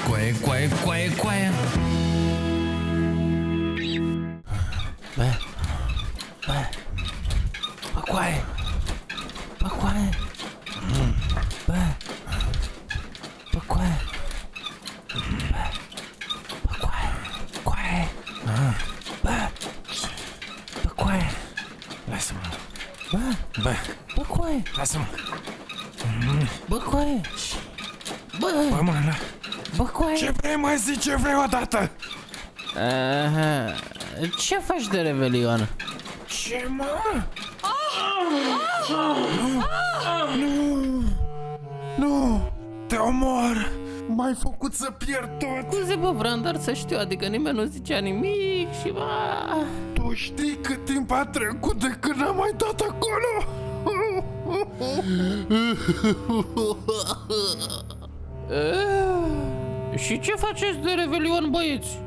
Coaie, coaie, coaie, coaie. Bă, bă, bă, coaie, bă, coaie, bă, bă, coaie, bă, coaie, coaie, bă, bă, coaie. Lasă-mă. Bă, Bă, bă, coaie, lasă-mă. bă, coaie, bă, Bă, mă, bă, coaie. ce vrei, mă, zi ce vrei odată? Aha. Ce faci de Revelion? Ce, mă? Nu, te omor. M-ai făcut să pierd tot. Scuze, bă, vreau doar să știu, adică nimeni nu zicea nimic și bă... Tu știi cât timp a trecut de când am mai dat acolo? Și ce faceți de Revelion, băieți?